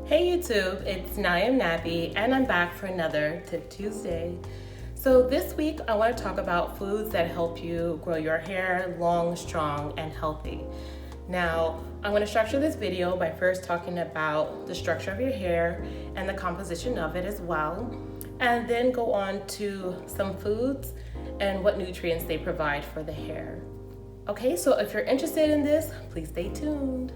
Hey YouTube, it's Naim Nabi and I'm back for another Tip Tuesday. So this week I want to talk about foods that help you grow your hair long, strong, and healthy. Now, I'm going to structure this video by first talking about the structure of your hair and the composition of it as well, and then go on to some foods and what nutrients they provide for the hair. Okay, so if you're interested in this, please stay tuned.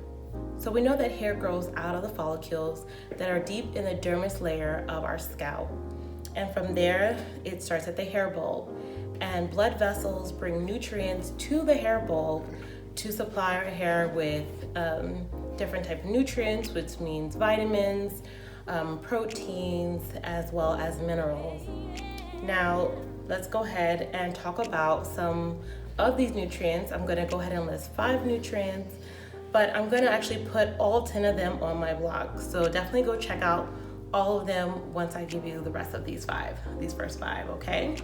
So we know that hair grows out of the follicles that are deep in the dermis layer of our scalp. And from there, it starts at the hair bulb. And blood vessels bring nutrients to the hair bulb to supply our hair with different type of nutrients, which means vitamins, proteins, as well as minerals. Now, let's go ahead and talk about some of these nutrients. I'm gonna go ahead and list 5 nutrients, but I'm gonna actually put all 10 of them on my blog. So definitely go check out all of them once I give you the rest of these first 5, okay?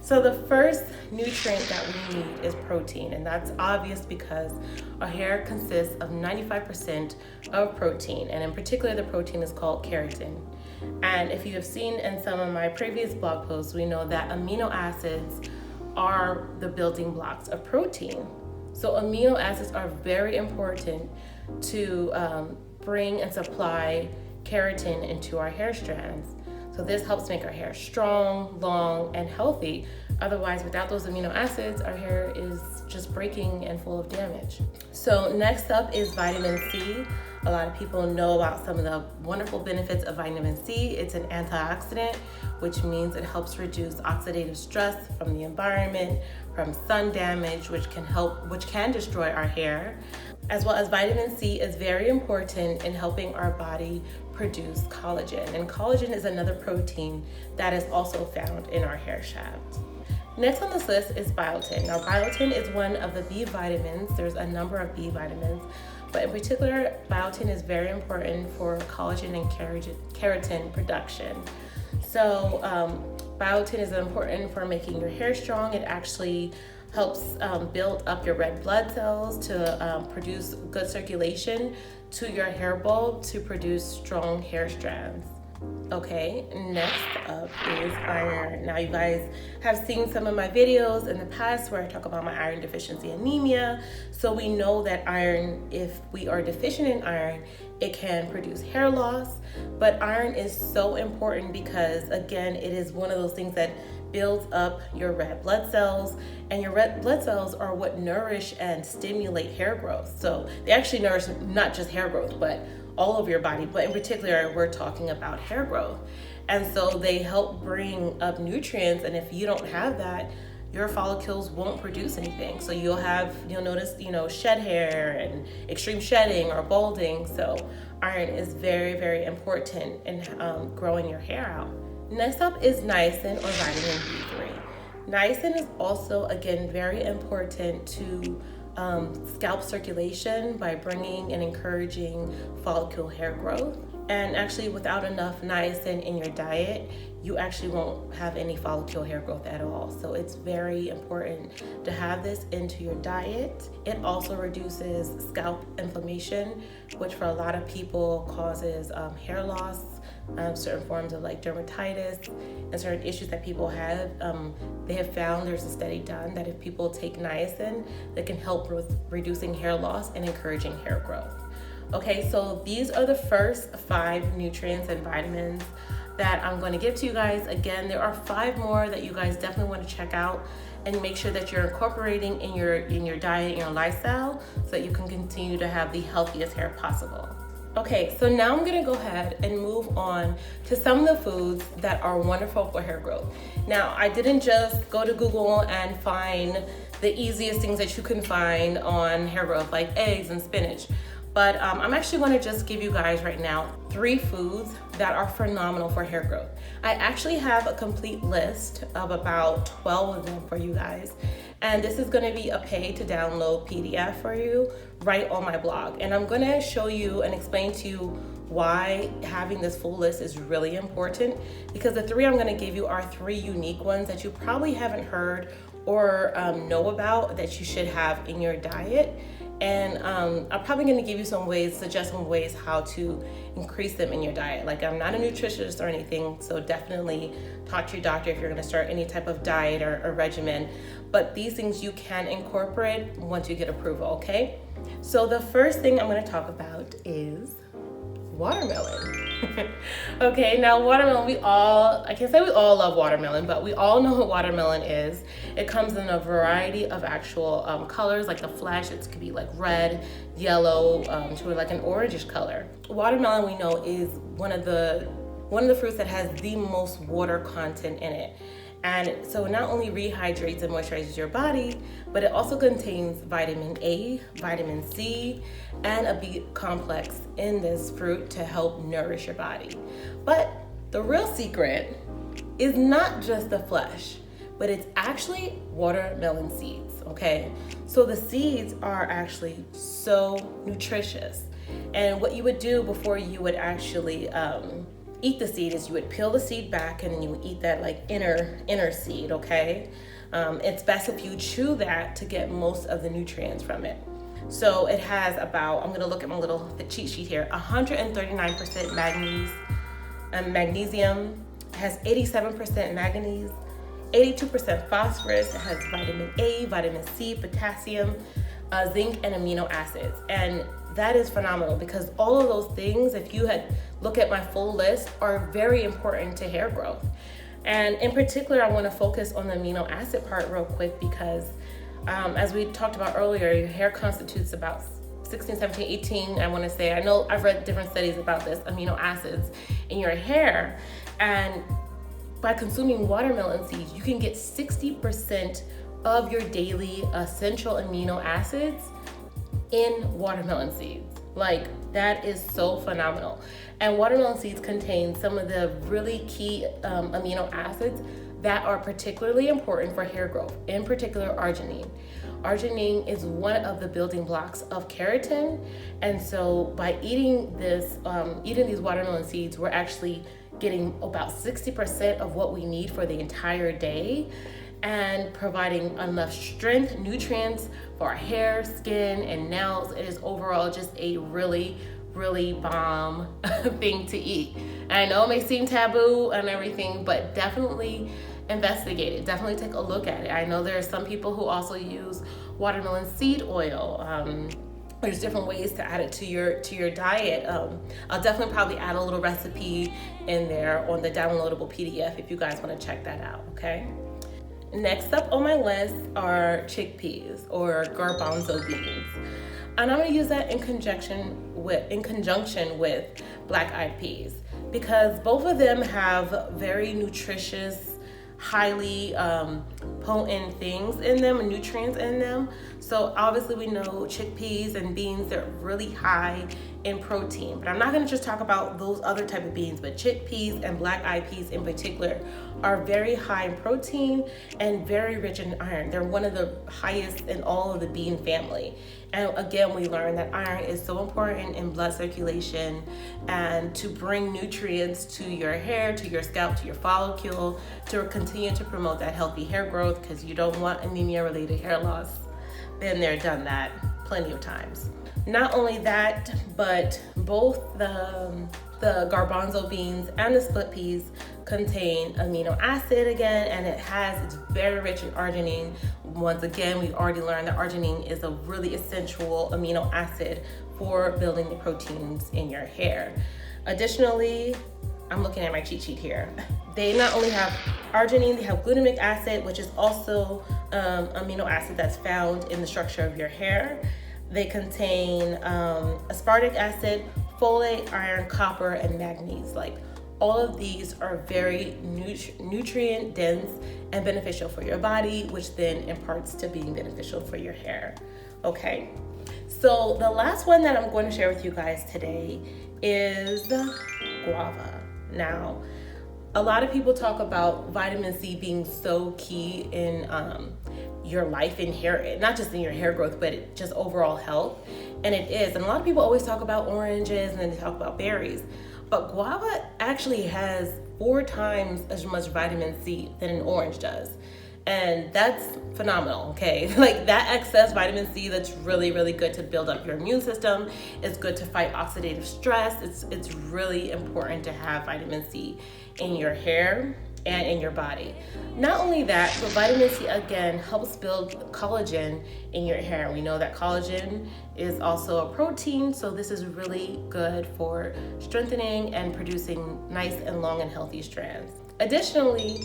So the first nutrient that we need is protein, and that's obvious because our hair consists of 95% of protein, and in particular the protein is called keratin. And if you have seen in some of my previous blog posts, we know that amino acids are the building blocks of protein. So amino acids are very important to bring and supply keratin into our hair strands. So this helps make our hair strong, long, and healthy. Otherwise, without those amino acids, our hair is just breaking and full of damage. So next up is vitamin C. A lot of people know about some of the wonderful benefits of vitamin C. It's an antioxidant, which means it helps reduce oxidative stress from the environment, from sun damage, which can destroy our hair. As well as vitamin C is very important in helping our body produce collagen. And collagen is another protein that is also found in our hair shaft. Next on this list is biotin. Now, biotin is one of the B vitamins. There's a number of B vitamins, but in particular, biotin is very important for collagen and keratin production. So biotin is important for making your hair strong. It actually helps build up your red blood cells to produce good circulation to your hair bulb to produce strong hair strands. Okay, next up is iron. Now, you guys have seen some of my videos in the past where I talk about my iron deficiency anemia. So we know that iron, if we are deficient in iron, it can produce hair loss. But iron is so important because, again, it is one of those things that builds up your red blood cells, and your red blood cells are what nourish and stimulate hair growth. So they actually nourish not just hair growth, but all of your body, but in particular, we're talking about hair growth. And so they help bring up nutrients, and if you don't have that, your follicles won't produce anything. So you'll notice, shed hair and extreme shedding or balding. So iron is very, very important in growing your hair out. Next up is niacin or vitamin B3. Niacin is also, again, very important to scalp circulation by bringing and encouraging follicle hair growth. And actually, without enough niacin in your diet, you actually won't have any follicle hair growth at all. So it's very important to have this into your diet. It also reduces scalp inflammation, which for a lot of people causes hair loss, certain forms of like dermatitis, and certain issues that people have. They have found, there's a study done, that if people take niacin, that can help with reducing hair loss and encouraging hair growth. Okay, so these are the first 5 nutrients and vitamins that I'm going to give to you guys. Again, there are 5 more that you guys definitely want to check out and make sure that you're incorporating in your diet, in your lifestyle, so that you can continue to have the healthiest hair possible. Okay, so now I'm gonna go ahead and move on to some of the foods that are wonderful for hair growth. Now, I didn't just go to Google and find the easiest things that you can find on hair growth, like eggs and spinach. But I'm actually going to just give you guys right now 3 foods that are phenomenal for hair growth. I actually have a complete list of about 12 of them for you guys. And this is going to be a pay to download PDF for you right on my blog. And I'm going to show you and explain to you why having this full list is really important, because the 3 I'm going to give you are 3 unique ones that you probably haven't heard or know about that you should have in your diet. And I'm probably going to give you suggest some ways how to increase them in your diet. Like, I'm not a nutritionist or anything, so definitely talk to your doctor if you're going to start any type of diet or regimen. But these things you can incorporate once you get approval, okay? So the first thing I'm going to talk about is watermelon. Okay, now watermelon, I can't say we all love watermelon, but we all know what watermelon is. It comes in a variety of actual colors, like the flesh. It could be like red, yellow, to like an orangish color. Watermelon, we know, is one of the fruits that has the most water content in it. And so it not only rehydrates and moisturizes your body, but it also contains vitamin A, vitamin C, and a B complex in this fruit to help nourish your body. But the real secret is not just the flesh, but it's actually watermelon seeds, okay? So the seeds are actually so nutritious. And what you would do before you would actually eat the seed is you would peel the seed back and then you would eat that like inner seed, okay? It's best if you chew that to get most of the nutrients from it. So it has about, I'm gonna look at my little cheat sheet here, 139% magnesium, it has 87% manganese, 82% phosphorus, it has vitamin A, vitamin C, potassium, zinc, and amino acids. And that is phenomenal because all of those things, if you had look at my full list, are very important to hair growth. And in particular, I want to focus on the amino acid part real quick because as we talked about earlier, your hair constitutes about 16, 17, 18, I want to say. I know I've read different studies about this, amino acids in your hair. And by consuming watermelon seeds, you can get 60% of your daily essential amino acids in watermelon seeds. Like, that is so phenomenal. And watermelon seeds contain some of the really key amino acids that are particularly important for hair growth, in particular arginine. Arginine is one of the building blocks of keratin, and so by eating these watermelon seeds, we're actually getting about 60% of what we need for the entire day and providing enough strength, nutrients for our hair, skin, and nails. It is overall just a really, really bomb thing to eat. And I know it may seem taboo and everything, but definitely investigate it. Definitely take a look at it. I know there are some people who also use watermelon seed oil. There's different ways to add it to your diet. I'll definitely probably add a little recipe in there on the downloadable PDF if you guys want to check that out, okay? Next up on my list are chickpeas or garbanzo beans. And I'm gonna use that in conjunction with black-eyed peas because both of them have very nutritious, highly potent things in them and nutrients in them. So obviously we know chickpeas and beans, they're really high in protein, but I'm not going to just talk about those other type of beans, but chickpeas and black-eyed peas in particular are very high in protein and very rich in iron. They're one of the highest in all of the bean family. And again, we learned that iron is so important in blood circulation and to bring nutrients to your hair, to your scalp, to your follicle, to continue to promote that healthy hair growth because you don't want anemia-related hair loss. Been there, done that plenty of times. Not only that, but both the garbanzo beans and the split peas contain amino acid again, and it's very rich in arginine. Once again, we already learned that arginine is a really essential amino acid for building the proteins in your hair. Additionally, I'm looking at my cheat sheet here. They not only have arginine, they have glutamic acid, which is also amino acid that's found in the structure of your hair. They contain aspartic acid, folate, iron, copper, and manganese. Like, all of these are very nutrient dense and beneficial for your body, which then imparts to being beneficial for your hair. Okay, so the last one that I'm going to share with you guys today is guava. Now, a lot of people talk about vitamin C being so key in your life in hair, not just in your hair growth, but just overall health. And it is. And a lot of people always talk about oranges and then they talk about berries. But guava actually has 4 times as much vitamin C than an orange does. And that's phenomenal, okay? Like that excess vitamin C that's really, really good to build up your immune system. It's good to fight oxidative stress. It's really important to have vitamin C in your hair and in your body. Not only that, but vitamin C again helps build collagen in your hair. We know that collagen is also a protein, so this is really good for strengthening and producing nice and long and healthy strands. Additionally,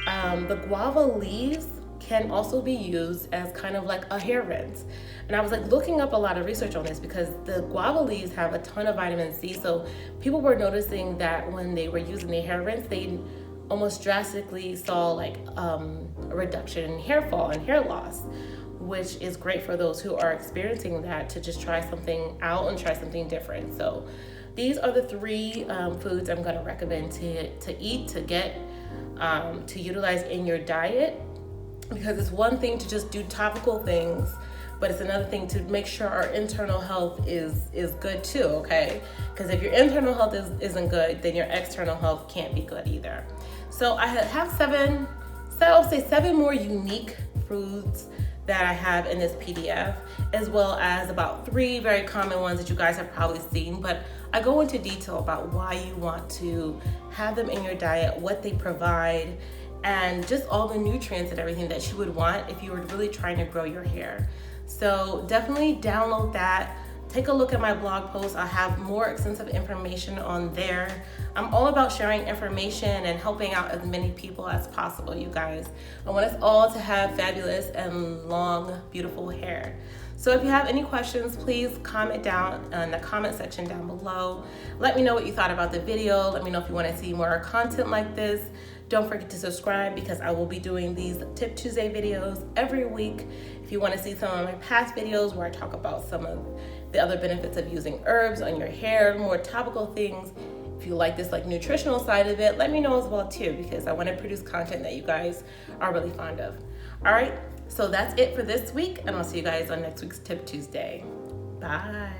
the guava leaves can also be used as kind of like a hair rinse. And I was like looking up a lot of research on this because the guava leaves have a ton of vitamin C. So people were noticing that when they were using the hair rinse, they almost drastically saw like a reduction in hair fall and hair loss, which is great for those who are experiencing that to just try something out and try something different. So these are the three foods I'm going to recommend to eat, to get, to utilize in your diet, because it's one thing to just do topical things, but it's another thing to make sure our internal health is good too, okay? Because if your internal health isn't good, then your external health can't be good either. So I have seven more unique foods that I have in this PDF, as well as about 3 very common ones that you guys have probably seen, but I go into detail about why you want to have them in your diet, what they provide, and just all the nutrients and everything that you would want if you were really trying to grow your hair. So definitely download that. Take a look at my blog post. I have more extensive information on there. I'm all about sharing information and helping out as many people as possible, you guys. I want us all to have fabulous and long, beautiful hair. So if you have any questions, please comment down in the comment section down below. Let me know what you thought about the video. Let me know if you want to see more content like this. Don't forget to subscribe because I will be doing these Tip Tuesday videos every week. If you want to see some of my past videos where I talk about some of the other benefits of using herbs on your hair, more topical things, if you like this like nutritional side of it, let me know as well too, because I want to produce content that you guys are really fond of. All right, so that's it for this week, and I'll see you guys on next week's Tip Tuesday. Bye.